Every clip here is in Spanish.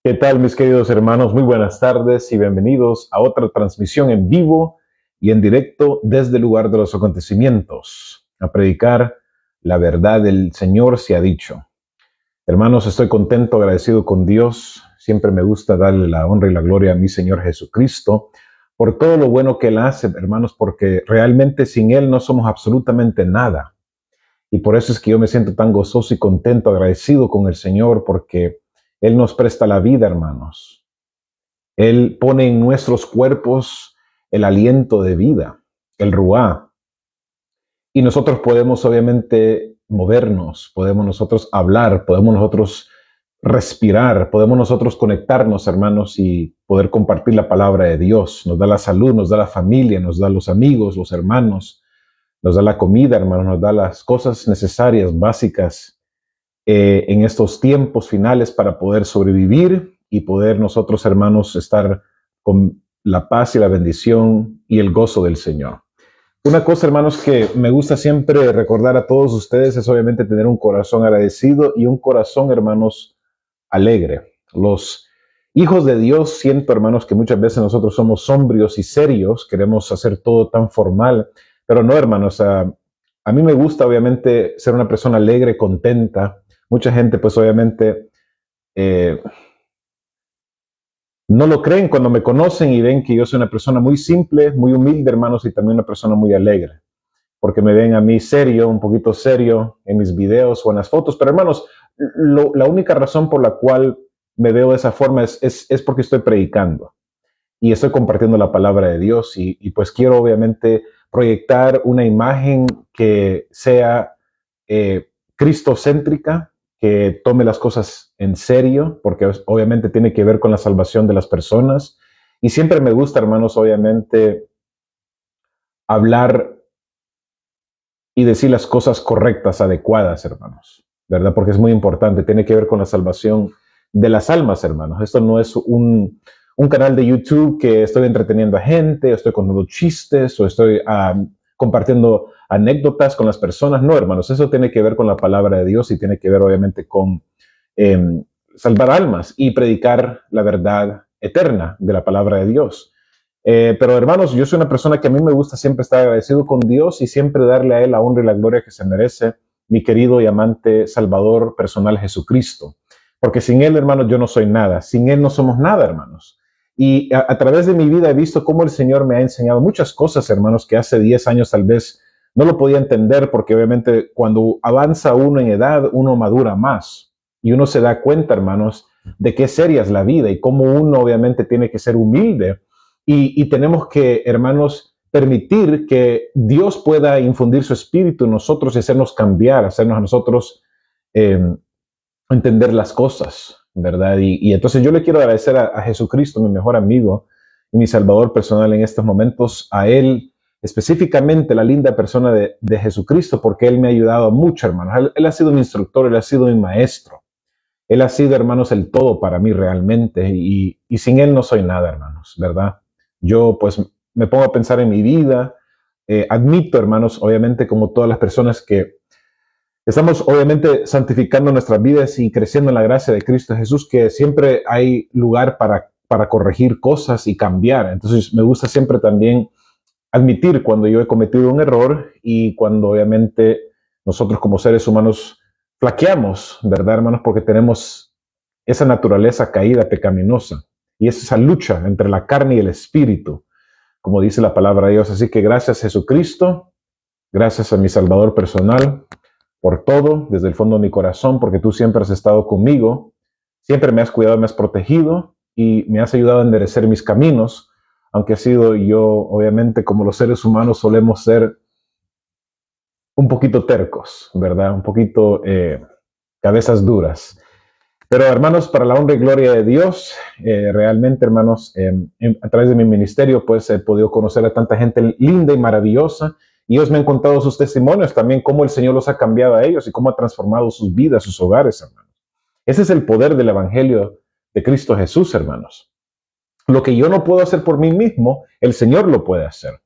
¿Qué tal, mis queridos hermanos? Muy buenas tardes y bienvenidos a otra transmisión en vivo y en directo desde el lugar de los acontecimientos, a predicar la verdad del Señor se ha dicho. Hermanos, estoy contento, agradecido con Dios. Siempre me gusta darle la honra y la gloria a mi Señor Jesucristo por todo lo bueno que Él hace, hermanos, porque realmente sin Él no somos absolutamente nada. Y por eso es que yo me siento tan gozoso y contento, agradecido con el Señor, porque Él nos presta la vida, hermanos. Él pone en nuestros cuerpos el aliento de vida, el ruá. Y nosotros podemos obviamente movernos, podemos nosotros hablar, podemos nosotros respirar, podemos nosotros conectarnos, hermanos, y poder compartir la palabra de Dios. Nos da la salud, nos da la familia, nos da los amigos, los hermanos, nos da la comida, hermanos, nos da las cosas necesarias, básicas, en estos tiempos finales para poder sobrevivir y poder nosotros, hermanos, estar con la paz y la bendición y el gozo del Señor. Una cosa, hermanos, que me gusta siempre recordar a todos ustedes es obviamente tener un corazón agradecido y un corazón, hermanos, alegre. Los hijos de Dios, siento, hermanos, que muchas veces nosotros somos sombrios y serios, queremos hacer todo tan formal, pero no, hermanos, a mí me gusta obviamente ser una persona alegre, contenta. Mucha gente, pues obviamente, no lo creen cuando me conocen y ven que yo soy una persona muy simple, muy humilde, hermanos, y también una persona muy alegre, porque me ven a mí serio, un poquito serio en mis videos o en las fotos. Pero, hermanos, la única razón por la cual me veo de esa forma es porque estoy predicando y estoy compartiendo la palabra de Dios y pues quiero obviamente proyectar una imagen que sea cristocéntrica, que tome las cosas en serio, porque obviamente tiene que ver con la salvación de las personas. Y siempre me gusta, hermanos, obviamente hablar y decir las cosas correctas, adecuadas, hermanos, ¿verdad? Porque es muy importante, tiene que ver con la salvación de las almas, hermanos. Esto no es un canal de YouTube que estoy entreteniendo a gente, o estoy contando chistes, o estoy compartiendo anécdotas con las personas. No, hermanos, eso tiene que ver con la palabra de Dios y tiene que ver obviamente con salvar almas y predicar la verdad eterna de la palabra de Dios. Pero hermanos, yo soy una persona que a mí me gusta siempre estar agradecido con Dios y siempre darle a Él la honra y la gloria que se merece, mi querido y amante Salvador personal Jesucristo. Porque sin Él, hermanos, yo no soy nada. Sin Él no somos nada, hermanos. Y a través de mi vida he visto cómo el Señor me ha enseñado muchas cosas, hermanos, que hace 10 años tal vez no lo podía entender, porque obviamente cuando avanza uno en edad, uno madura más. Y uno se da cuenta, hermanos, de qué seria es la vida y cómo uno obviamente tiene que ser humilde. Y tenemos que, hermanos, permitir que Dios pueda infundir su espíritu en nosotros y hacernos cambiar, hacernos a nosotros entender las cosas, ¿verdad? Y entonces yo le quiero agradecer a Jesucristo, mi mejor amigo y mi Salvador personal en estos momentos, a Él, específicamente la linda persona de Jesucristo, porque Él me ha ayudado mucho, hermanos. Él ha sido mi instructor, Él ha sido mi maestro. Él ha sido, hermanos, el todo para mí realmente. Y sin Él no soy nada, hermanos, ¿verdad? Yo pues me pongo a pensar en mi vida. Admito, hermanos, obviamente como todas las personas que estamos obviamente santificando nuestras vidas y creciendo en la gracia de Cristo Jesús, que siempre hay lugar para corregir cosas y cambiar. Entonces me gusta siempre también admitir cuando yo he cometido un error y cuando obviamente nosotros como seres humanos flaqueamos, ¿verdad, hermanos? Porque tenemos esa naturaleza caída, pecaminosa, y es esa lucha entre la carne y el espíritu, como dice la palabra de Dios. Así que gracias, Jesucristo, gracias a mi Salvador personal, por todo, desde el fondo de mi corazón, porque tú siempre has estado conmigo, siempre me has cuidado, me has protegido y me has ayudado a enderecer mis caminos, aunque ha sido yo, obviamente, como los seres humanos solemos ser un poquito tercos, ¿verdad? Un poquito cabezas duras. Pero, hermanos, para la honra y gloria de Dios, realmente, hermanos, a través de mi ministerio, pues he podido conocer a tanta gente linda y maravillosa, y ellos me han contado sus testimonios también, cómo el Señor los ha cambiado a ellos y cómo ha transformado sus vidas, sus hogares, hermanos. Ese es el poder del Evangelio de Cristo Jesús, hermanos. Lo que yo no puedo hacer por mí mismo, el Señor lo puede hacer.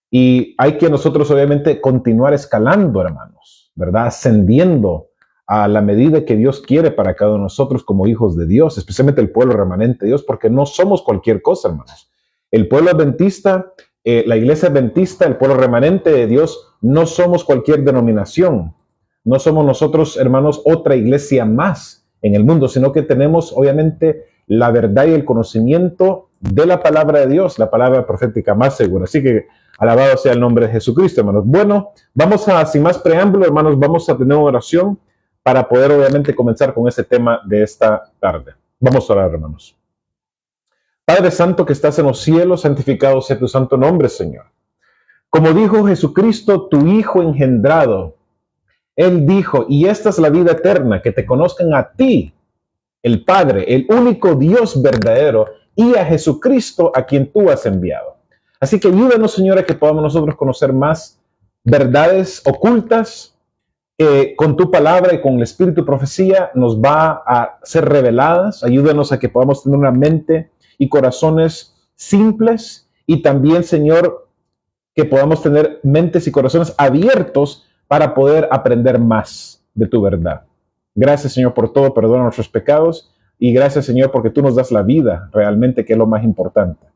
Y hay que nosotros, obviamente, continuar escalando, hermanos, ¿verdad? Ascendiendo a la medida que Dios quiere para cada uno de nosotros como hijos de Dios, especialmente el pueblo remanente de Dios, porque no somos cualquier cosa, hermanos. El pueblo adventista, la iglesia adventista, el pueblo remanente de Dios, no somos cualquier denominación. No somos nosotros, hermanos, otra iglesia más en el mundo, sino que tenemos, obviamente, la verdad y el conocimiento de la palabra de Dios, la palabra profética más segura. Así que alabado sea el nombre de Jesucristo, hermanos. Bueno, vamos a, sin más preámbulo, hermanos, vamos a tener una oración para poder, obviamente, comenzar con ese tema de esta tarde. Vamos a orar, hermanos. Padre Santo que estás en los cielos, santificado sea tu santo nombre, Señor. Como dijo Jesucristo, tu Hijo engendrado, Él dijo, y esta es la vida eterna, que te conozcan a ti, el Padre, el único Dios verdadero, y a Jesucristo a quien tú has enviado. Así que ayúdanos, Señor, a que podamos nosotros conocer más verdades ocultas con tu palabra y con el Espíritu profecía nos va a ser reveladas. Ayúdanos a que podamos tener una mente y corazones simples y también, Señor, que podamos tener mentes y corazones abiertos para poder aprender más de tu verdad. Gracias, Señor, por todo. Perdona nuestros pecados y gracias, Señor, porque tú nos das la vida realmente, que es lo más importante.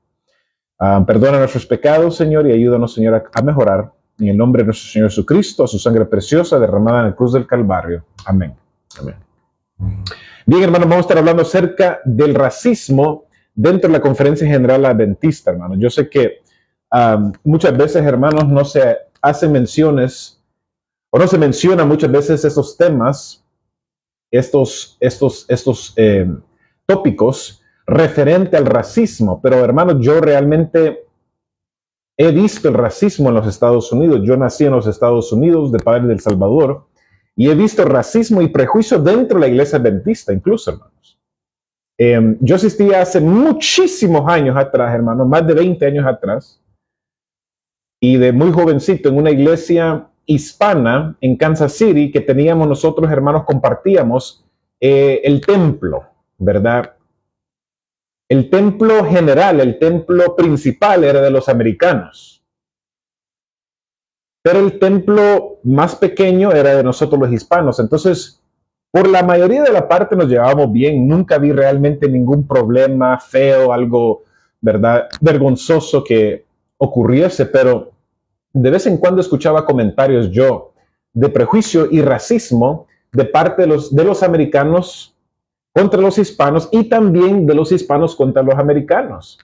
Perdona nuestros pecados, Señor, y ayúdanos, Señor, a mejorar. En el nombre de nuestro Señor Jesucristo, a su sangre preciosa derramada en la cruz del Calvario. Amén. Amén. Bien, hermanos, vamos a estar hablando acerca del racismo dentro de la Conferencia General Adventista, hermanos. Yo sé que muchas veces, hermanos, no se hacen menciones o no se mencionan muchas veces estos temas, estos tópicos referente al racismo. Pero, hermanos, yo realmente he visto el racismo en los Estados Unidos. Yo nací en los Estados Unidos, de padre del Salvador, y he visto racismo y prejuicio dentro de la iglesia adventista, incluso, hermanos. Yo asistí hace muchísimos años atrás, hermanos, más de 20 años atrás, y de muy jovencito en una iglesia hispana en Kansas City que teníamos nosotros, hermanos, compartíamos el templo, ¿verdad? El templo general, el templo principal era de los americanos. Pero el templo más pequeño era de nosotros los hispanos. Entonces, por la mayoría de la parte nos llevábamos bien. Nunca vi realmente ningún problema feo, algo, ¿verdad?, vergonzoso que ocurriese. Pero de vez en cuando escuchaba comentarios yo de prejuicio y racismo de parte de los americanos contra los hispanos y también de los hispanos contra los americanos.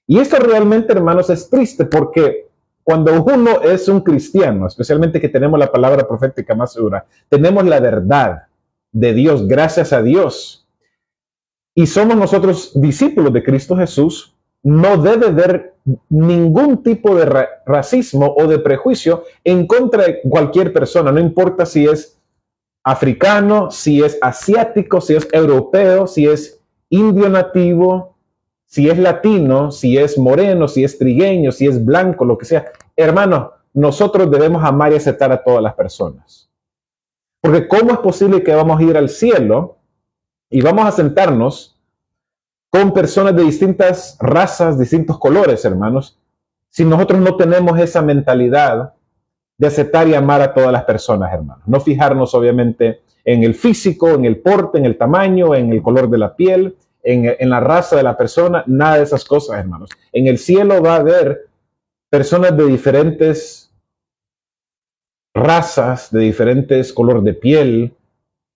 Y esto realmente, hermanos, es triste porque cuando uno es un cristiano, especialmente que tenemos la palabra profética más segura, tenemos la verdad de Dios, gracias a Dios, y somos nosotros discípulos de Cristo Jesús, no debe haber ningún tipo de racismo o de prejuicio en contra de cualquier persona, no importa si es africano, si es asiático, si es europeo, si es indio nativo, si es latino, si es moreno, si es trigueño, si es blanco, lo que sea. Hermano, nosotros debemos amar y aceptar a todas las personas. Porque ¿cómo es posible que vamos a ir al cielo y vamos a sentarnos con personas de distintas razas, distintos colores, hermanos, si nosotros no tenemos esa mentalidad de aceptar y amar a todas las personas, hermanos? No fijarnos, obviamente, en el físico, en el porte, en el tamaño, en el color de la piel, en la raza de la persona, nada de esas cosas, hermanos. En el cielo va a haber personas de diferentes razas, de diferentes color de piel,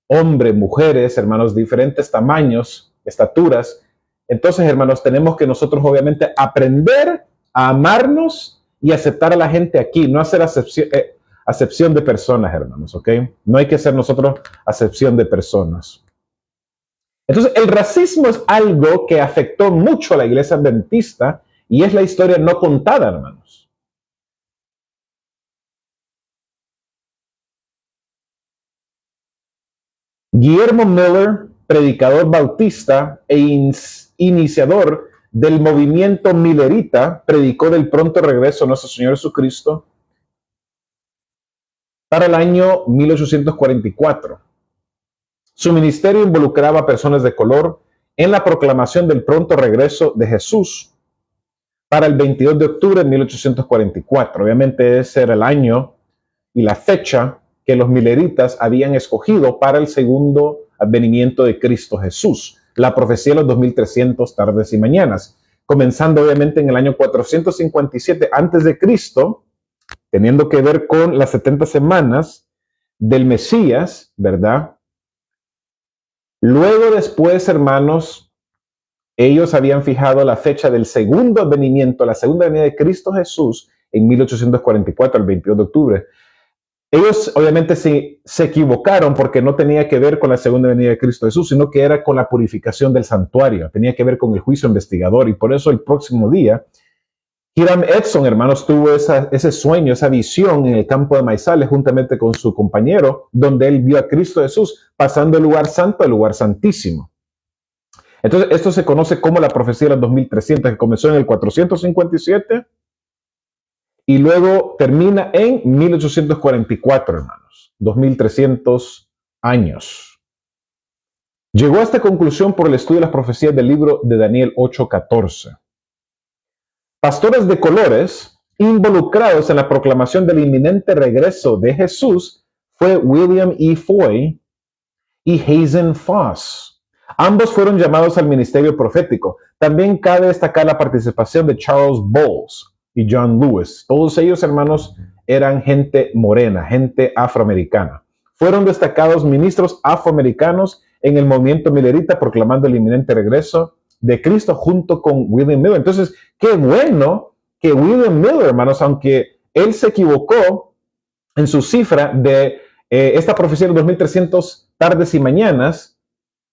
hombres, mujeres, hermanos, diferentes tamaños, estaturas. Entonces, hermanos, tenemos que nosotros, obviamente, aprender a amarnos y aceptar a la gente aquí, no hacer acepción de personas, hermanos, ¿ok? No hay que ser nosotros acepción de personas. Entonces, el racismo es algo que afectó mucho a la iglesia adventista y es la historia no contada, hermanos. Guillermo Miller, predicador bautista e iniciador del movimiento millerita, predicó del pronto regreso a nuestro Señor Jesucristo para el año 1844. Su ministerio involucraba a personas de color en la proclamación del pronto regreso de Jesús para el 22 de octubre de 1844. Obviamente ese era el año y la fecha que los mileritas habían escogido para el segundo advenimiento de Cristo Jesús. La profecía de los 2300 tardes y mañanas, comenzando obviamente en el año 457 antes de Cristo, teniendo que ver con las 70 semanas del Mesías, ¿verdad? Luego después, hermanos, ellos habían fijado la fecha del segundo advenimiento, la segunda venida de Cristo Jesús, en 1844, el 22 de octubre. Ellos obviamente se equivocaron porque no tenía que ver con la segunda venida de Cristo Jesús, sino que era con la purificación del santuario, tenía que ver con el juicio investigador, y por eso el próximo día, Hiram Edson, hermanos, tuvo ese sueño, esa visión en el campo de maizales juntamente con su compañero, donde él vio a Cristo Jesús pasando del lugar santo al lugar santísimo. Entonces, esto se conoce como la profecía de los 2300, que comenzó en el 457 y luego termina en 1844, hermanos. 2300 años. Llegó a esta conclusión por el estudio de las profecías del libro de Daniel 8:14. Pastores de colores involucrados en la proclamación del inminente regreso de Jesús fue William E. Foy y Hazen Foss. Ambos fueron llamados al ministerio profético. También cabe destacar la participación de Charles Bowles y John Lewis. Todos ellos, hermanos, eran gente morena, gente afroamericana. Fueron destacados ministros afroamericanos en el movimiento millerita proclamando el inminente regreso de Cristo junto con William Miller. Entonces, qué bueno que William Miller, hermanos, aunque él se equivocó en su cifra de esta profecía de 2300 tardes y mañanas,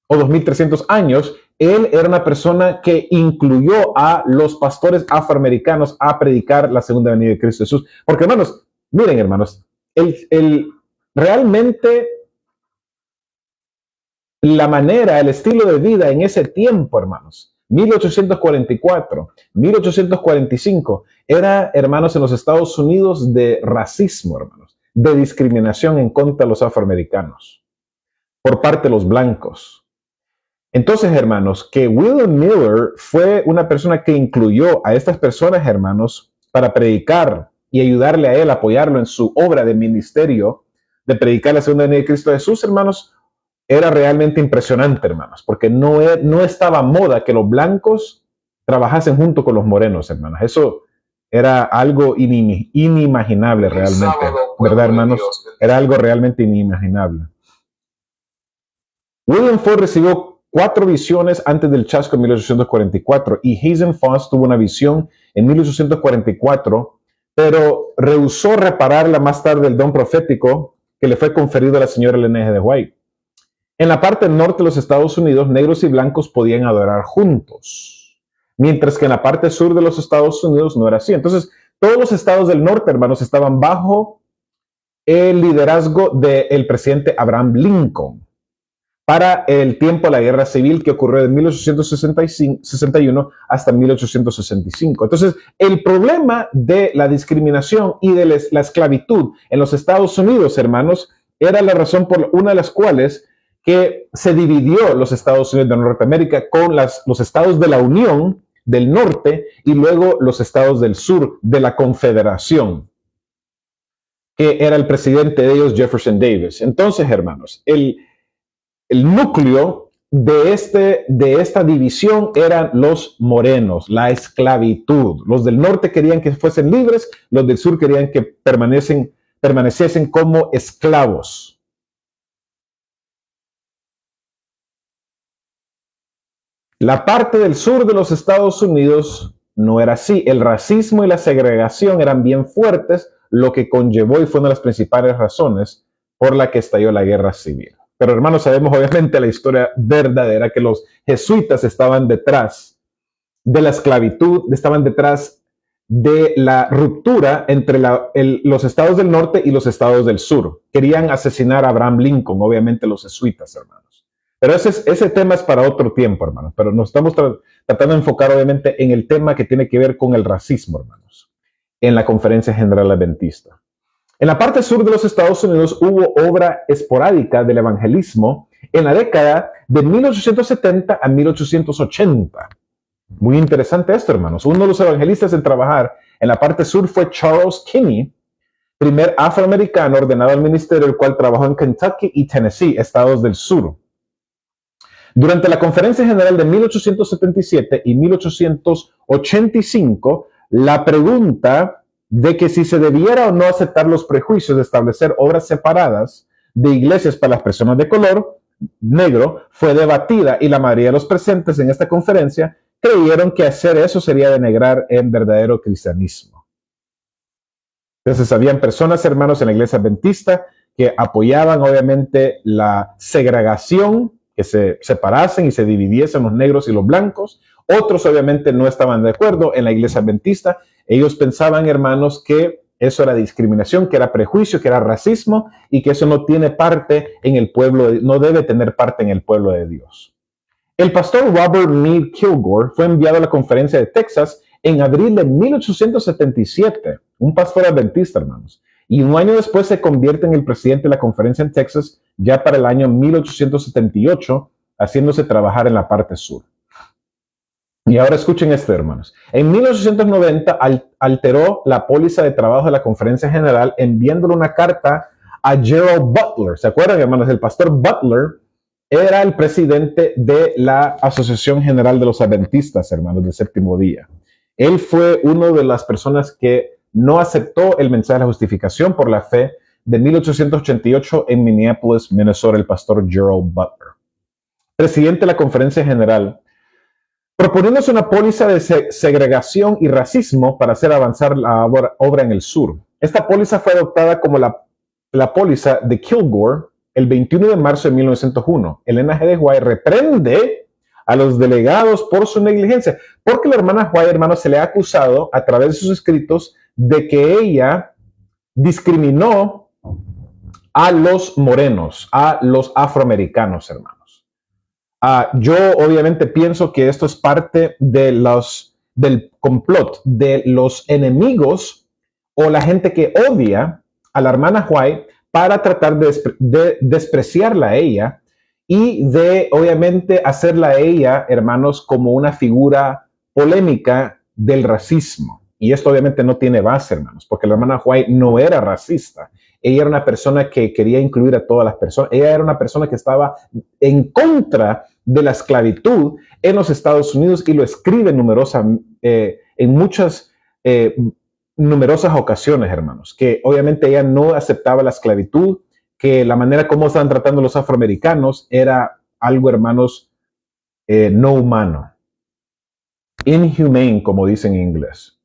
o 2300 años, él era una persona que incluyó a los pastores afroamericanos a predicar la segunda venida de Cristo Jesús. Porque, hermanos, miren, hermanos, realmente la manera, el estilo de vida en ese tiempo, hermanos, 1844, 1845, era, hermanos, en los Estados Unidos de racismo, hermanos, de discriminación en contra de los afroamericanos por parte de los blancos. Entonces, hermanos, que William Miller fue una persona que incluyó a estas personas, hermanos, para predicar y ayudarle a él, apoyarlo en su obra de ministerio de predicar la segunda venida de Cristo Jesús, hermanos, era realmente impresionante, hermanos, porque no estaba moda que los blancos trabajasen junto con los morenos, hermanos. Eso era algo inimaginable realmente, ¿verdad, hermanos? Era algo realmente inimaginable. William Ford recibió 4 visiones antes del chasco en 1844 y Hazen Foss tuvo una visión en 1844, pero rehusó repararla más tarde el don profético que le fue conferido a la señora Ellen G. White. En la parte norte de los Estados Unidos, negros y blancos podían adorar juntos, mientras que en la parte sur de los Estados Unidos no era así. Entonces, todos los estados del norte, hermanos, estaban bajo el liderazgo del presidente Abraham Lincoln para el tiempo de la guerra civil que ocurrió de 1861 hasta 1865. Entonces, el problema de la discriminación y de la esclavitud en los Estados Unidos, hermanos, era la razón por una de las cuales que se dividió los Estados Unidos de Norteamérica con los estados de la Unión del Norte y luego los estados del Sur de la Confederación, que era el presidente de ellos, Jefferson Davis. Entonces, hermanos, el núcleo de esta división eran los morenos, la esclavitud. Los del norte querían que fuesen libres, los del sur querían que permaneciesen como esclavos. La parte del sur de los Estados Unidos no era así. El racismo y la segregación eran bien fuertes, lo que conllevó y fue una de las principales razones por la que estalló la guerra civil. Pero hermanos, sabemos obviamente la historia verdadera, que los jesuitas estaban detrás de la esclavitud, estaban detrás de la ruptura entre los estados del norte y los estados del sur. Querían asesinar a Abraham Lincoln, obviamente los jesuitas, hermanos. Pero ese tema es para otro tiempo, hermanos. Pero nos estamos tratando de enfocar obviamente en el tema que tiene que ver con el racismo, hermanos, en la Conferencia General Adventista. En la parte sur de los Estados Unidos hubo obra esporádica del evangelismo en la década de 1870 a 1880. Muy interesante esto, hermanos. Uno de los evangelistas en trabajar en la parte sur fue Charles Kinney, primer afroamericano ordenado al ministerio, el cual trabajó en Kentucky y Tennessee, estados del sur. Durante la Conferencia General de 1877 y 1885, la pregunta de que si se debiera o no aceptar los prejuicios de establecer obras separadas de iglesias para las personas de color negro fue debatida, y la mayoría de los presentes en esta conferencia creyeron que hacer eso sería denigrar en verdadero cristianismo. Entonces habían personas, hermanos, en la iglesia adventista que apoyaban obviamente la segregación, que se separasen y se dividiesen los negros y los blancos. Otros obviamente no estaban de acuerdo en la iglesia adventista. Ellos pensaban, hermanos, que eso era discriminación, que era prejuicio, que era racismo, y que eso no tiene parte en el pueblo, no debe tener parte en el pueblo de Dios. El pastor Robert Mead Kilgore fue enviado a la conferencia de Texas en abril de 1877, un pastor adventista, hermanos, y un año después se convierte en el presidente de la conferencia en Texas, ya para el año 1878, haciéndose trabajar en la parte sur. Y ahora escuchen esto, hermanos. En 1890 alteró la póliza de trabajo de la conferencia general enviándole una carta a Gerald Butler. ¿Se acuerdan, hermanos? El pastor Butler era el presidente de la Asociación General de los Adventistas, hermanos, del séptimo día. Él fue una de las personas que no aceptó el mensaje de la justificación por la fe de 1888 en Minneapolis, Minnesota, el pastor Gerald Butler. Presidente de la Conferencia General, proponiéndose una póliza de segregación y racismo para hacer avanzar la obra en el sur. Esta póliza fue adoptada como la póliza de Kilgore el 21 de marzo de 1901. Elena G. de White reprende a los delegados por su negligencia, porque la hermana White, hermanos, se le ha acusado a través de sus escritos de que ella discriminó a los morenos, a los afroamericanos, hermanos. Yo obviamente pienso que esto es parte del complot de los enemigos o la gente que odia a la hermana White para tratar de despreciarla a ella y de obviamente hacerla a ella, hermanos, como una figura polémica del racismo. Y esto obviamente no tiene base, hermanos, porque la hermana White no era racista. Ella era una persona que quería incluir a todas las personas. Ella era una persona que estaba en contra de la esclavitud en los Estados Unidos, y lo escribe en muchas numerosas ocasiones, hermanos, que obviamente ella no aceptaba la esclavitud, que la manera como estaban tratando los afroamericanos era algo, hermanos, no humano. Inhumane, como dicen en inglés.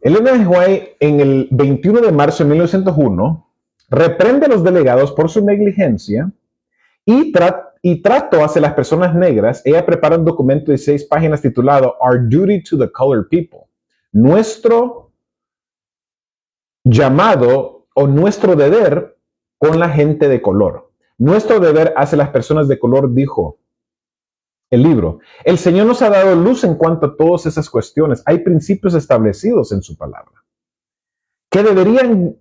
Elena G. White, en el 21 de marzo de 1901, reprende a los delegados por su negligencia y trato hacia las personas negras. Ella prepara un documento de 6 páginas titulado Our Duty to the Colored People. Nuestro llamado o nuestro deber con la gente de color. Nuestro deber hacia las personas de color, dijo el libro. El Señor nos ha dado luz en cuanto a todas esas cuestiones. Hay principios establecidos en su palabra que deberían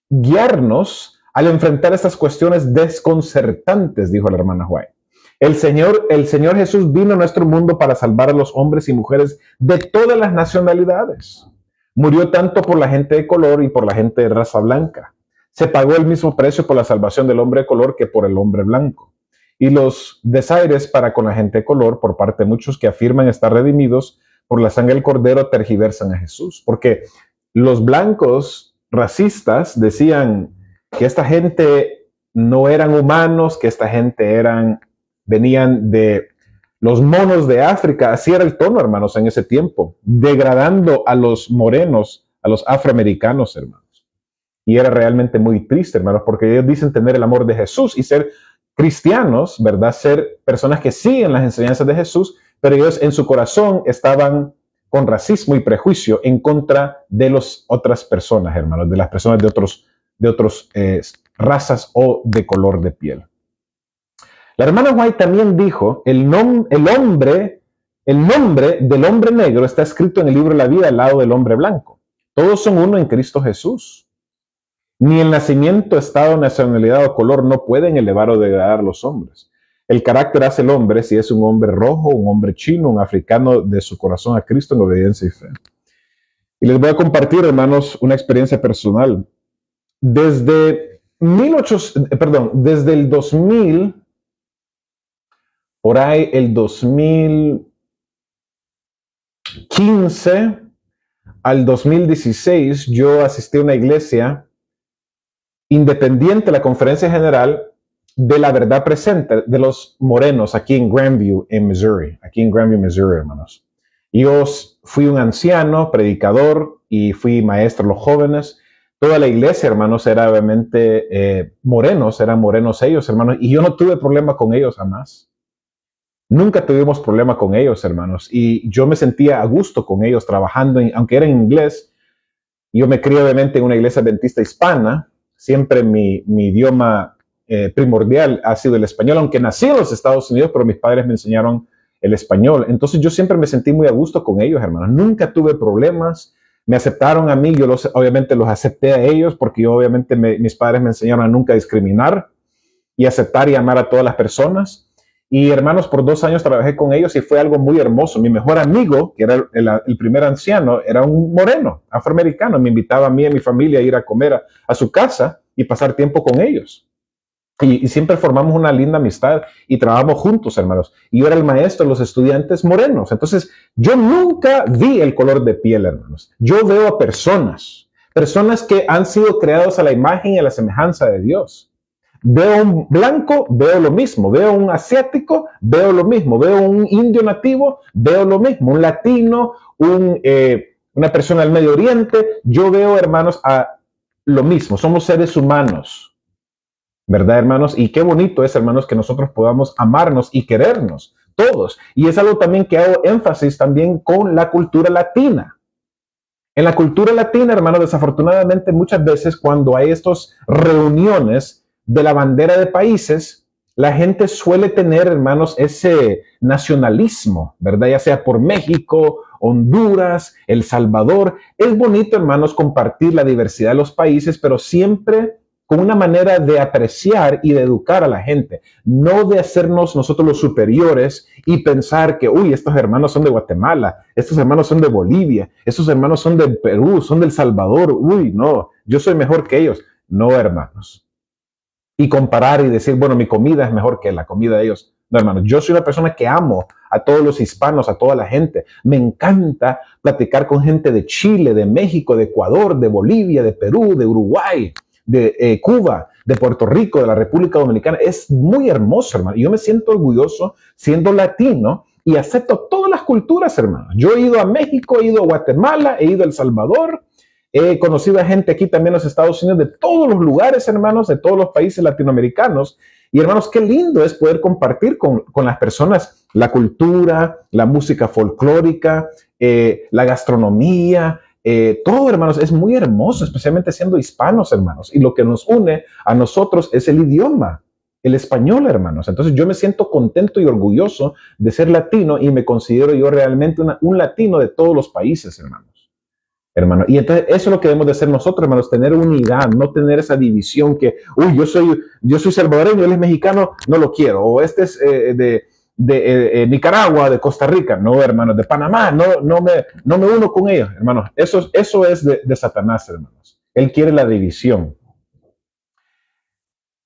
guiarnos al enfrentar estas cuestiones desconcertantes, dijo la hermana White. El Señor Jesús vino a nuestro mundo para salvar a los hombres y mujeres de todas las nacionalidades. Murió tanto por la gente de color y por la gente de raza blanca. Se pagó el mismo precio por la salvación del hombre de color que por el hombre blanco. Y los desaires para con la gente de color, por parte de muchos que afirman estar redimidos por la sangre del Cordero, tergiversan a Jesús. Porque los blancos racistas decían que esta gente no eran humanos, que esta gente venían de los monos de África. Así era el tono, hermanos, en ese tiempo, degradando a los morenos, a los afroamericanos, hermanos. Y era realmente muy triste, hermanos, porque ellos dicen tener el amor de Jesús y ser cristianos, ¿verdad? Ser personas que siguen las enseñanzas de Jesús, pero ellos en su corazón estaban con racismo y prejuicio en contra de las otras personas, hermanos, de las personas de otras razas o de color de piel. La hermana White también dijo, el nombre del hombre negro está escrito en el libro de la vida al lado del hombre blanco. Todos son uno en Cristo Jesús. Ni el nacimiento, estado, nacionalidad o color no pueden elevar o degradar a los hombres. El carácter hace el hombre, si es un hombre rojo, un hombre chino, un africano, de su corazón a Cristo en obediencia y fe. Y les voy a compartir, hermanos, una experiencia personal. Desde el 2000, por ahí el 2015 al 2016, yo asistí a una iglesia independiente, la Conferencia General de la Verdad Presente de los Morenos, aquí en Grandview, Missouri, hermanos. Yo fui un anciano, predicador, y fui maestro de los jóvenes. Toda la iglesia, hermanos, era obviamente morenos, eran morenos ellos, hermanos, y yo no tuve problema con ellos jamás. Nunca tuvimos problema con ellos, hermanos, y yo me sentía a gusto con ellos trabajando, aunque era en inglés. Yo me crié obviamente en una iglesia adventista hispana. Siempre mi idioma primordial ha sido el español, aunque nací en los Estados Unidos, pero mis padres me enseñaron el español. Entonces yo siempre me sentí muy a gusto con ellos, hermanos. Nunca tuve problemas. Me aceptaron a mí, yo obviamente los acepté a ellos, porque yo obviamente mis padres me enseñaron a nunca discriminar y aceptar y amar a todas las personas. Y hermanos, por 2 años trabajé con ellos y fue algo muy hermoso. Mi mejor amigo, que era el primer anciano, era un moreno, afroamericano. Me invitaba a mí y a mi familia a ir a comer a su casa y pasar tiempo con ellos. Y siempre formamos una linda amistad y trabajamos juntos, hermanos. Y yo era el maestro de los estudiantes morenos. Entonces, yo nunca vi el color de piel, hermanos. Yo veo a personas que han sido creados a la imagen y a la semejanza de Dios. Veo un blanco, veo lo mismo. Veo un asiático, veo lo mismo. Veo un indio nativo, veo lo mismo. Un latino, una persona del Medio Oriente. Yo veo, hermanos, a lo mismo. Somos seres humanos, ¿verdad, hermanos? Y qué bonito es, hermanos, que nosotros podamos amarnos y querernos todos. Y es algo también que hago énfasis también con la cultura latina. En la cultura latina, hermanos, desafortunadamente muchas veces cuando hay estas reuniones de la bandera de países, la gente suele tener, hermanos, ese nacionalismo, ¿verdad? Ya sea por México, Honduras, El Salvador. Es bonito, hermanos, compartir la diversidad de los países, pero siempre con una manera de apreciar y de educar a la gente, no de hacernos nosotros los superiores y pensar que, uy, estos hermanos son de Guatemala, estos hermanos son de Bolivia, estos hermanos son de Perú, son del Salvador, uy, no, yo soy mejor que ellos. No, hermanos. Y comparar y decir, bueno, mi comida es mejor que la comida de ellos. No, hermanos, yo soy una persona que amo a todos los hispanos, a toda la gente. Me encanta platicar con gente de Chile, de México, de Ecuador, de Bolivia, de Perú, de Uruguay, de Cuba, de Puerto Rico, de la República Dominicana. Es muy hermoso, hermano. Yo me siento orgulloso siendo latino y acepto todas las culturas, hermano. Yo he ido a México, he ido a Guatemala, he ido a El Salvador. He conocido a gente aquí también en los Estados Unidos, de todos los lugares, hermanos, de todos los países latinoamericanos. Y hermanos, qué lindo es poder compartir con las personas la cultura, la música folclórica, la gastronomía, todo, hermanos, es muy hermoso, especialmente siendo hispanos, hermanos. Y lo que nos une a nosotros es el idioma, el español, hermanos. Entonces yo me siento contento y orgulloso de ser latino y me considero yo realmente un latino de todos los países, hermanos. Hermano, y entonces eso es lo que debemos de hacer nosotros, hermanos, tener unidad, no tener esa división que, uy, yo soy salvadoreño, él es mexicano, no lo quiero, o este es de Nicaragua, de Costa Rica, no, hermanos, de Panamá, no me uno con ellos, hermanos. Eso es de Satanás, hermanos. Él quiere la división.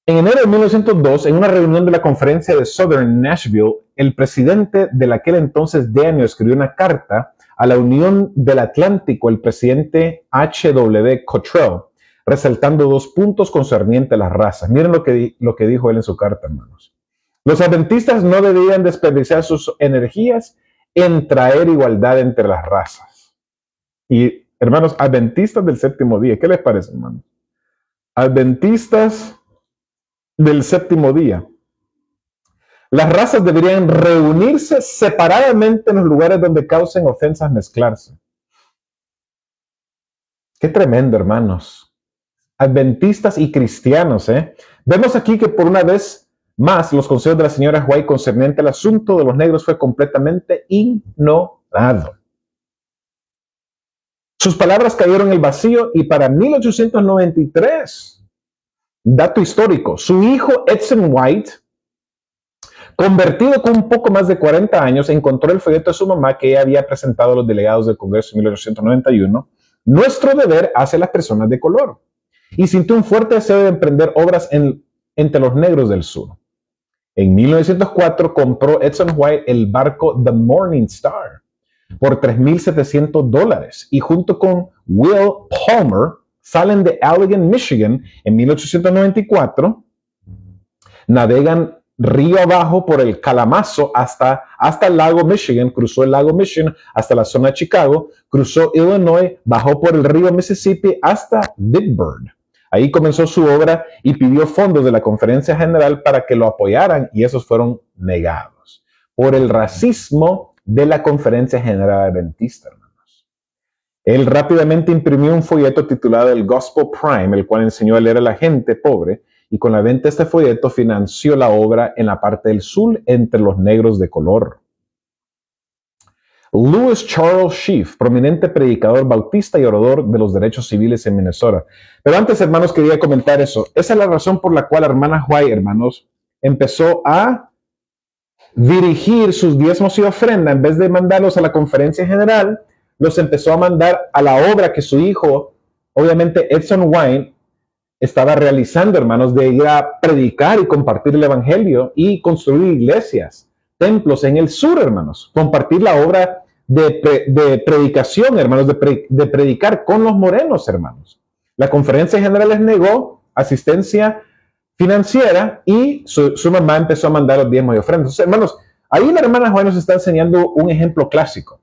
En enero de 1902, en una reunión de la conferencia de Southern Nashville, el presidente de aquel entonces Daniel escribió una carta a la Unión del Atlántico, el presidente H.W. Cottrell, resaltando 2 puntos concernientes a las razas. Miren lo que dijo él en su carta, hermanos. Los adventistas no deberían desperdiciar sus energías en traer igualdad entre las razas. Y, hermanos, adventistas del séptimo día, ¿qué les parece, hermanos? Adventistas del séptimo día. Las razas deberían reunirse separadamente en los lugares donde causen ofensas, mezclarse. Qué tremendo, hermanos. Adventistas y cristianos, ¿eh? Vemos aquí que por una vez más los consejos de la señora White concerniente al asunto de los negros fue completamente ignorado. Sus palabras cayeron en el vacío y para 1893, dato histórico, su hijo Edson White, convertido con un poco más de 40 años, encontró el folleto de su mamá que ella había presentado a los delegados del Congreso en 1891 nuestro deber hacia las personas de color. Y sintió un fuerte deseo de emprender obras entre los negros del sur. En 1904 compró Edson White el barco The Morning Star por $3,700 y junto con Will Palmer salen de Allegan, Michigan en 1894, navegan río abajo por el Calamazo hasta el lago Michigan, cruzó el lago Michigan hasta la zona de Chicago, cruzó Illinois, bajó por el río Mississippi hasta Vicksburg. Ahí comenzó su obra y pidió fondos de la Conferencia General para que lo apoyaran y esos fueron negados por el racismo de la Conferencia General Adventista, hermanos. Él rápidamente imprimió un folleto titulado el Gospel Prime, el cual enseñó a leer a la gente pobre, y con la venta de este folleto financió la obra en la parte del sur entre los negros de color. Lewis Charles Schiff, prominente predicador bautista y orador de los derechos civiles en Minnesota. Pero antes, hermanos, quería comentar eso. Esa es la razón por la cual la hermana White, hermanos, empezó a dirigir sus diezmos y ofrenda. En vez de mandarlos a la conferencia general, los empezó a mandar a la obra que su hijo, obviamente Edson White, estaba realizando, hermanos, de ir a predicar y compartir el evangelio y construir iglesias, templos en el sur, hermanos. Compartir la obra de predicación, hermanos, de predicar con los morenos, hermanos. La conferencia general les negó asistencia financiera y su mamá empezó a mandar los diezmos y ofrendas. Entonces, hermanos, ahí la hermana Juan nos está enseñando un ejemplo clásico.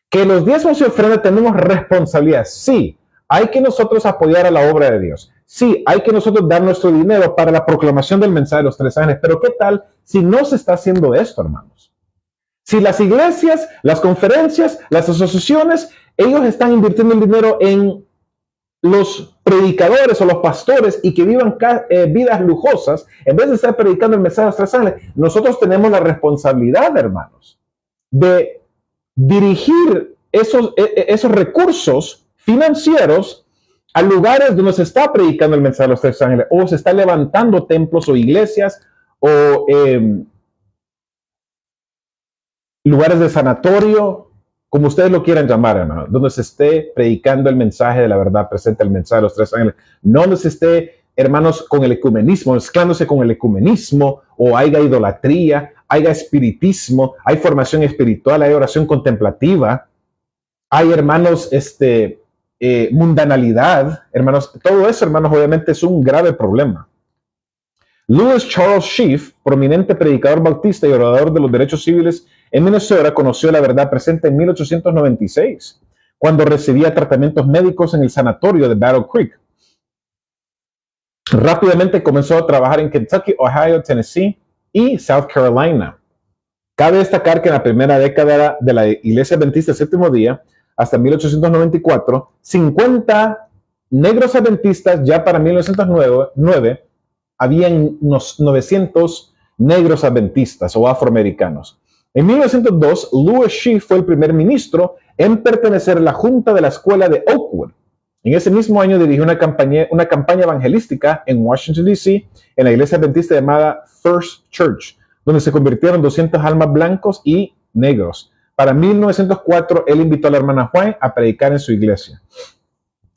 Que los diezmos y ofrendas tenemos responsabilidad, sí. Hay que nosotros apoyar a la obra de Dios. Sí, hay que nosotros dar nuestro dinero para la proclamación del mensaje de los 3 ángeles. Pero ¿qué tal si no se está haciendo esto, hermanos? Si las iglesias, las conferencias, las asociaciones, ellos están invirtiendo el dinero en los predicadores o los pastores y que vivan vidas lujosas, en vez de estar predicando el mensaje de los 3 ángeles, nosotros tenemos la responsabilidad, hermanos, de dirigir esos recursos financieros a lugares donde se está predicando el mensaje de los 3 ángeles o se está levantando templos o iglesias o lugares de sanatorio, como ustedes lo quieran llamar, hermano, donde se esté predicando el mensaje de la verdad presente, el mensaje de los 3 ángeles, no donde se esté, hermanos, con el ecumenismo, mezclándose con el ecumenismo, o haya idolatría, haya espiritismo, hay formación espiritual, hay oración contemplativa, hay, hermanos, mundanalidad, hermanos, todo eso, hermanos, obviamente es un grave problema. Lewis Charles Schiff, prominente predicador bautista y orador de los derechos civiles en Minnesota, conoció la verdad presente en 1896, cuando recibía tratamientos médicos en el sanatorio de Battle Creek. Rápidamente comenzó a trabajar en Kentucky, Ohio, Tennessee y South Carolina. Cabe destacar que en la primera década de la Iglesia Adventista del Séptimo Día, hasta 1894, 50 negros adventistas, ya para 1909, habían unos 900 negros adventistas o afroamericanos. En 1902, Lewis Schiff fue el primer ministro en pertenecer a la junta de la escuela de Oakwood. En ese mismo año dirigió una campaña evangelística en Washington, D.C., en la iglesia adventista llamada First Church, donde se convirtieron 200 almas blancos y negros. Para 1904, él invitó a la hermana White a predicar en su iglesia.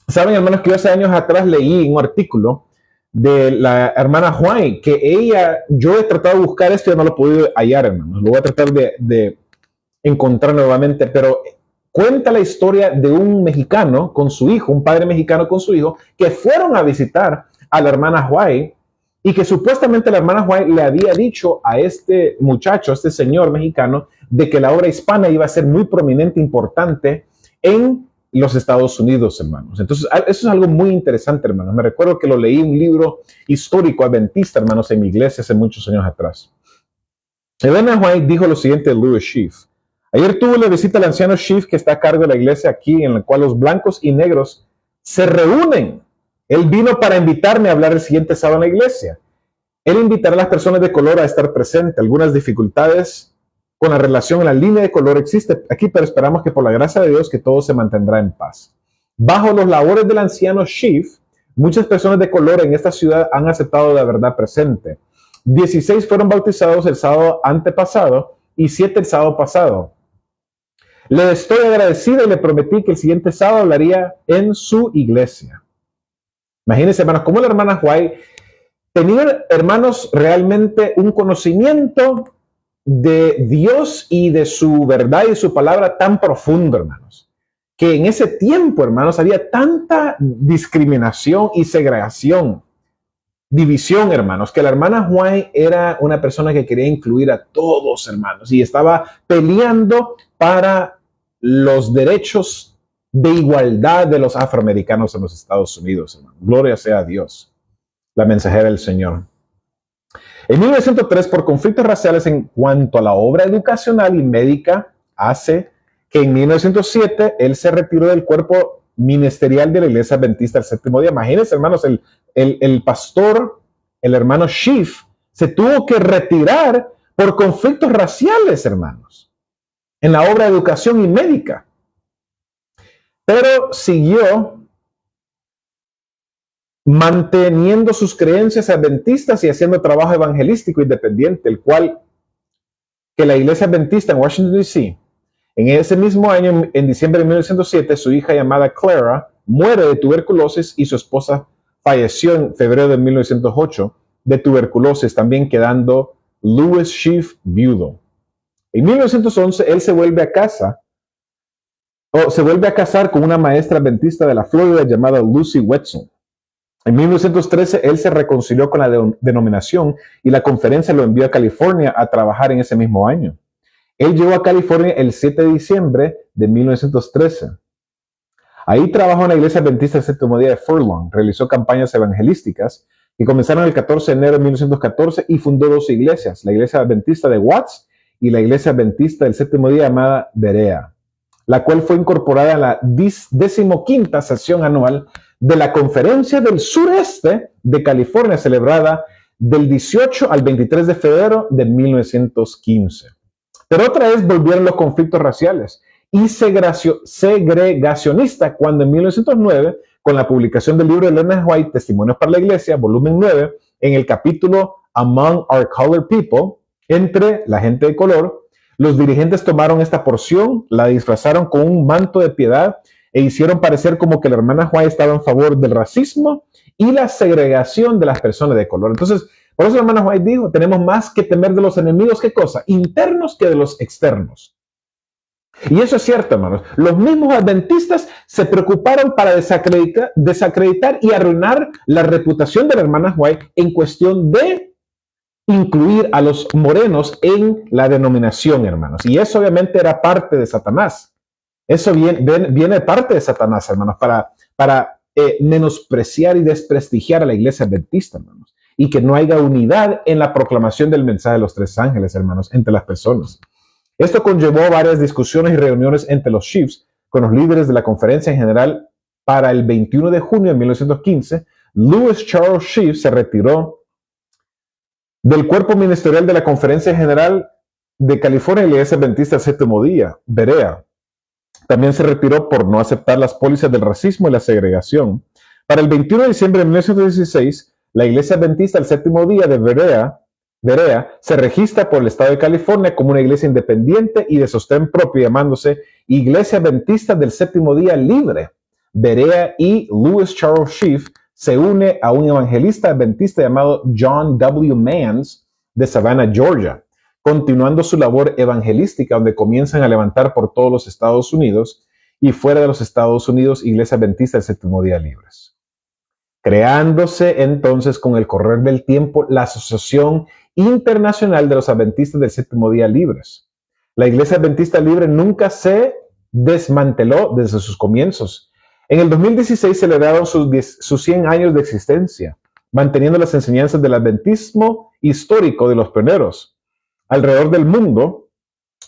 Saben, hermanos, que yo hace años atrás leí un artículo de la hermana White, que yo he tratado de buscar esto y no lo he podido hallar, hermanos. Lo voy a tratar de encontrar nuevamente, pero cuenta la historia de un mexicano con su hijo, un padre mexicano con su hijo, que fueron a visitar a la hermana White y que supuestamente la hermana White le había dicho a este muchacho, a este señor mexicano, de que la obra hispana iba a ser muy prominente, importante en los Estados Unidos, hermanos. Entonces, eso es algo muy interesante, hermanos. Me recuerdo que lo leí en un libro histórico adventista, hermanos, en mi iglesia hace muchos años atrás. Elena White dijo lo siguiente de Lewis Schiff. Ayer tuve la visita al anciano Schiff, que está a cargo de la iglesia aquí, en la cual los blancos y negros se reúnen. Él vino para invitarme a hablar el siguiente sábado en la iglesia. Él invitará a las personas de color a estar presentes. Algunas dificultades con la relación en la línea de color existe aquí, pero esperamos que por la gracia de Dios que todo se mantendrá en paz. Bajo los labores del anciano Schiff, muchas personas de color en esta ciudad han aceptado la verdad presente. 16 fueron bautizados el sábado antepasado y 7 el sábado pasado. Le estoy agradecida y le prometí que el siguiente sábado hablaría en su iglesia. Imagínense, hermanos, cómo la hermana White tenía, hermanos, realmente un conocimiento de Dios y de su verdad y su palabra tan profundo, hermanos, que en ese tiempo, hermanos, había tanta discriminación y segregación, división, hermanos, que la hermana White era una persona que quería incluir a todos, hermanos, y estaba peleando para los derechos de igualdad de los afroamericanos en los Estados Unidos, hermanos. Gloria sea a Dios, la mensajera del Señor. En 1903, por conflictos raciales en cuanto a la obra educacional y médica, hace que en 1907 él se retiró del cuerpo ministerial de la Iglesia Adventista del Séptimo Día. Imagínense, hermanos, el pastor, el hermano Schiff, se tuvo que retirar por conflictos raciales, hermanos, en la obra de educación y médica. Pero siguió manteniendo sus creencias adventistas y haciendo trabajo evangelístico independiente, el cual que la Iglesia Adventista en Washington, D.C., en ese mismo año, en diciembre de 1907, su hija llamada Clara muere de tuberculosis y su esposa falleció en febrero de 1908 de tuberculosis, también quedando Louis Schiff viudo. En 1911, él se vuelve a casar con una maestra adventista de la Florida llamada Lucy Wetzel. En 1913, él se reconcilió con la denominación y la conferencia lo envió a California a trabajar en ese mismo año. Él llegó a California el 7 de diciembre de 1913. Ahí trabajó en la Iglesia Adventista del Séptimo Día de Furlong, realizó campañas evangelísticas que comenzaron el 14 de enero de 1914 y fundó dos iglesias, la Iglesia Adventista de Watts y la Iglesia Adventista del Séptimo Día llamada Berea, la cual fue incorporada a la 15ª sesión anual de la Conferencia del Sureste de California, celebrada del 18 al 23 de febrero de 1915. Pero otra vez volvieron los conflictos raciales y segregacionista cuando en 1909, con la publicación del libro de Ellen White, Testimonios para la Iglesia, volumen 9, en el capítulo Among Our Colored People, entre la gente de color, los dirigentes tomaron esta porción, la disfrazaron con un manto de piedad e hicieron parecer como que la hermana White estaba en favor del racismo y la segregación de las personas de color. Entonces, por eso la hermana White dijo, tenemos más que temer de los enemigos, ¿qué cosa? Internos que de los externos. Y eso es cierto, hermanos. Los mismos adventistas se preocuparon para desacreditar y arruinar la reputación de la hermana White en cuestión de incluir a los morenos en la denominación, hermanos. Y eso obviamente era parte de Satanás. Eso viene parte de Satanás, hermanos, para menospreciar y desprestigiar a la iglesia adventista, hermanos. Y que no haya unidad en la proclamación del mensaje de los tres ángeles, hermanos, entre las personas. Esto conllevó varias discusiones y reuniones entre los Schiffs con los líderes de la conferencia en general. Para el 21 de junio de 1915, Louis Charles Schiff se retiró del cuerpo ministerial de la Conferencia General de California y la Iglesia Adventista del Séptimo Día, Berea. También se retiró por no aceptar las pólizas del racismo y la segregación. Para el 21 de diciembre de 1916, la Iglesia Adventista del Séptimo Día de Berea se registra por el Estado de California como una iglesia independiente y de sostén propio, llamándose Iglesia Adventista del Séptimo Día Libre. Berea y Louis Charles Schiff se une a un evangelista adventista llamado John W. Mans de Savannah, Georgia, continuando su labor evangelística, donde comienzan a levantar por todos los Estados Unidos y fuera de los Estados Unidos Iglesia Adventista del Séptimo Día Libres. Creándose entonces con el correr del tiempo la Asociación Internacional de los Adventistas del Séptimo Día Libres. La Iglesia Adventista Libre nunca se desmanteló desde sus comienzos. En el 2016 celebraron sus 100 años de existencia, manteniendo las enseñanzas del adventismo histórico de los pioneros alrededor del mundo,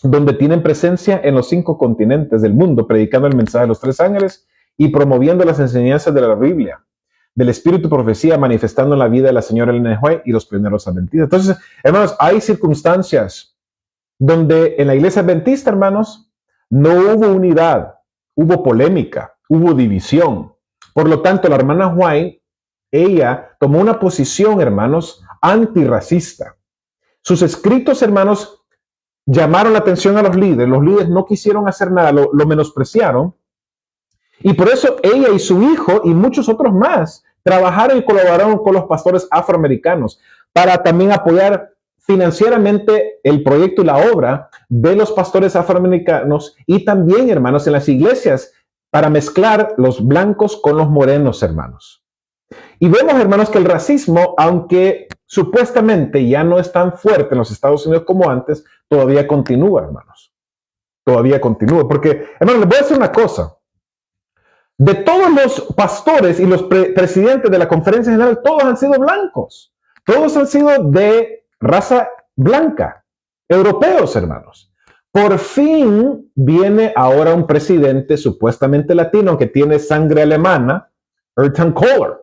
donde tienen presencia en los 5 continentes del mundo, predicando el mensaje de los tres ángeles y promoviendo las enseñanzas de la Biblia, del Espíritu y Profecía, manifestando en la vida de la señora Ellen White y los pioneros adventistas. Entonces, hermanos, hay circunstancias donde en la iglesia adventista, hermanos, no hubo unidad, hubo polémica, hubo división. Por lo tanto, la hermana White, ella tomó una posición, hermanos, antirracista. Sus escritos, hermanos, llamaron la atención a los líderes no quisieron hacer nada, lo menospreciaron, y por eso ella y su hijo y muchos otros más trabajaron y colaboraron con los pastores afroamericanos para también apoyar financieramente el proyecto y la obra de los pastores afroamericanos y también, hermanos, en las iglesias para mezclar los blancos con los morenos, hermanos. Y vemos, hermanos, que el racismo, aunque supuestamente ya no es tan fuerte en los Estados Unidos como antes, todavía continúa, hermanos. Todavía continúa. Porque, hermanos, les voy a decir una cosa. De todos los pastores y los presidentes de la conferencia general, todos han sido blancos. Todos han sido de raza blanca, europeos, hermanos. Por fin viene ahora un presidente supuestamente latino que tiene sangre alemana, Ertan Kohler,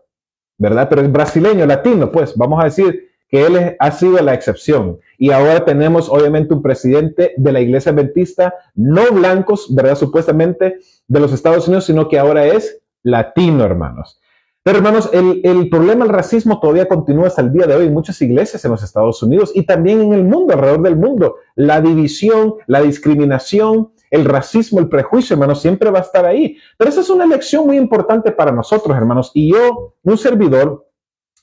¿verdad? Pero es brasileño, latino, pues vamos a decir que él ha sido la excepción. Y ahora tenemos obviamente un presidente de la Iglesia Adventista, no blancos, ¿verdad? Supuestamente de los Estados Unidos, sino que ahora es latino, hermanos. Pero hermanos, el problema del racismo todavía continúa hasta el día de hoy en muchas iglesias en los Estados Unidos y también en el mundo, alrededor del mundo. La división, la discriminación, el racismo, el prejuicio, hermanos, siempre va a estar ahí. Pero esa es una lección muy importante para nosotros, hermanos. Y yo, un servidor,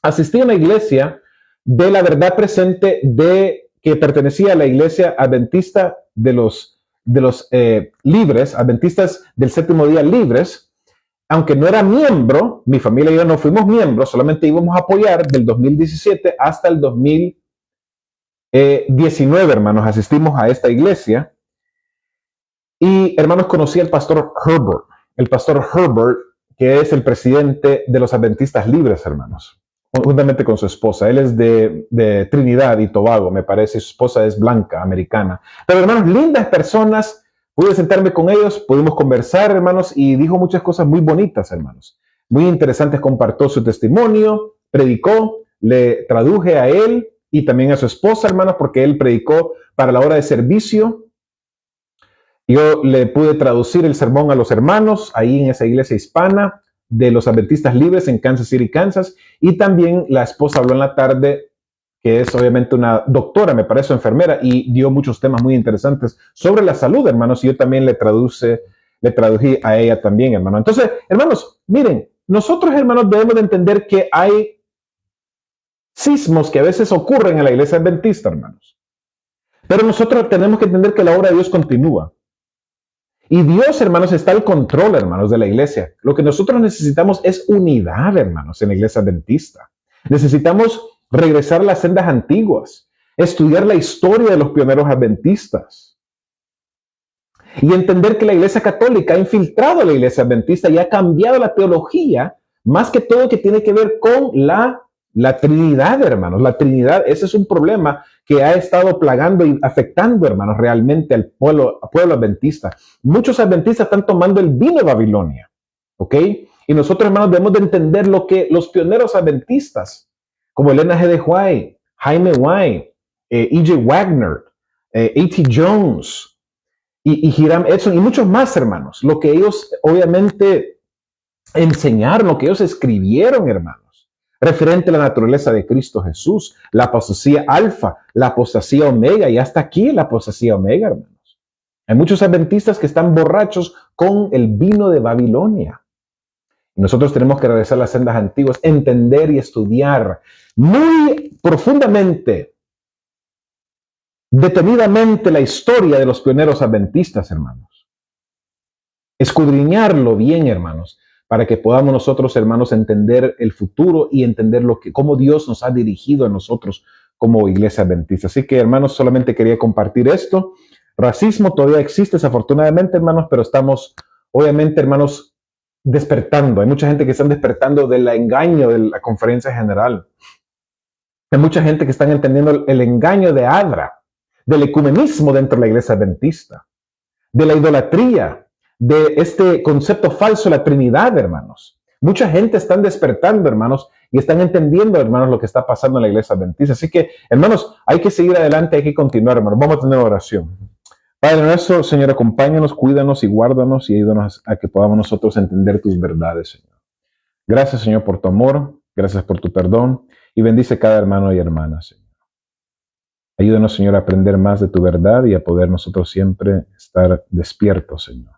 asistí a una iglesia de la verdad presente que pertenecía a la iglesia adventista de los libres, adventistas del séptimo día libres. Aunque no era miembro, mi familia y yo no fuimos miembros, solamente íbamos a apoyar del 2017 hasta el 2019, hermanos, asistimos a esta iglesia. Y, hermanos, conocí al pastor Herbert, que es el presidente de los adventistas libres, hermanos, juntamente con su esposa. Él es de Trinidad y Tobago, me parece, su esposa es blanca, americana. Pero, hermanos, lindas personas. Pude sentarme con ellos, pudimos conversar, hermanos, y dijo muchas cosas muy bonitas, hermanos. Muy interesantes, compartió su testimonio, predicó, le traduje a él y también a su esposa, hermanos, porque él predicó para la hora de servicio. Yo le pude traducir el sermón a los hermanos ahí en esa iglesia hispana de los adventistas libres en Kansas City, Kansas, y también la esposa habló en la tarde, que es obviamente una doctora, me parece, enfermera, y dio muchos temas muy interesantes sobre la salud, hermanos, y yo también le tradují a ella también, hermano. Entonces, hermanos, miren, nosotros, hermanos, debemos de entender que hay sismos que a veces ocurren en la iglesia adventista, hermanos. Pero nosotros tenemos que entender que la obra de Dios continúa. Y Dios, hermanos, está al control, hermanos, de la iglesia. Lo que nosotros necesitamos es unidad, hermanos, en la iglesia adventista. Necesitamos regresar a las sendas antiguas, estudiar la historia de los pioneros adventistas y entender que la Iglesia Católica ha infiltrado a la Iglesia Adventista y ha cambiado la teología, más que todo que tiene que ver con la Trinidad, hermanos. La Trinidad, ese es un problema que ha estado plagando y afectando, hermanos, realmente al pueblo adventista. Muchos adventistas están tomando el vino de Babilonia, ¿ok? Y nosotros, hermanos, debemos de entender lo que los pioneros adventistas, como Elena G. de White, Jaime White, E.J. Wagner, A.T. Jones y Hiram Edson y muchos más, hermanos. Lo que ellos obviamente enseñaron, lo que ellos escribieron, hermanos, referente a la naturaleza de Cristo Jesús, la apostasía alfa, la apostasía omega y hasta aquí la apostasía omega, hermanos. Hay muchos adventistas que están borrachos con el vino de Babilonia. Y nosotros tenemos que regresar a las sendas antiguas, entender y estudiar muy profundamente, detenidamente la historia de los pioneros adventistas, hermanos. Escudriñarlo bien, hermanos, para que podamos nosotros, hermanos, entender el futuro y entender cómo Dios nos ha dirigido a nosotros como iglesia adventista. Así que, hermanos, solamente quería compartir esto. Racismo todavía existe, desafortunadamente, hermanos, pero estamos, obviamente, hermanos, despertando. Hay mucha gente que está despertando del engaño de la conferencia general. Hay mucha gente que está entendiendo el engaño de ADRA, del ecumenismo dentro de la iglesia adventista, de la idolatría, de este concepto falso de la Trinidad, hermanos. Mucha gente está despertando, hermanos, y están entendiendo, hermanos, lo que está pasando en la iglesia adventista. Así que, hermanos, hay que seguir adelante, hay que continuar, hermanos. Vamos a tener oración. Padre nuestro, Señor, acompáñanos, cuídanos y guárdanos y ayúdanos a que podamos nosotros entender tus verdades, Señor. Gracias, Señor, por tu amor, gracias por tu perdón y bendice cada hermano y hermana, Señor. Ayúdanos, Señor, a aprender más de tu verdad y a poder nosotros siempre estar despiertos, Señor.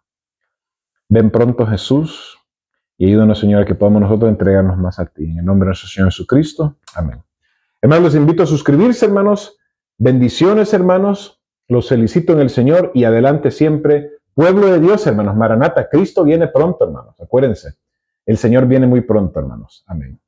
Ven pronto, Jesús, y ayúdanos, Señor, a que podamos nosotros entregarnos más a ti. En el nombre de nuestro Señor Jesucristo. Amén. Hermanos, los invito a suscribirse, hermanos. Bendiciones, hermanos. Los felicito en el Señor y adelante siempre. Pueblo de Dios, hermanos. Maranata, Cristo viene pronto, hermanos. Acuérdense, el Señor viene muy pronto, hermanos. Amén.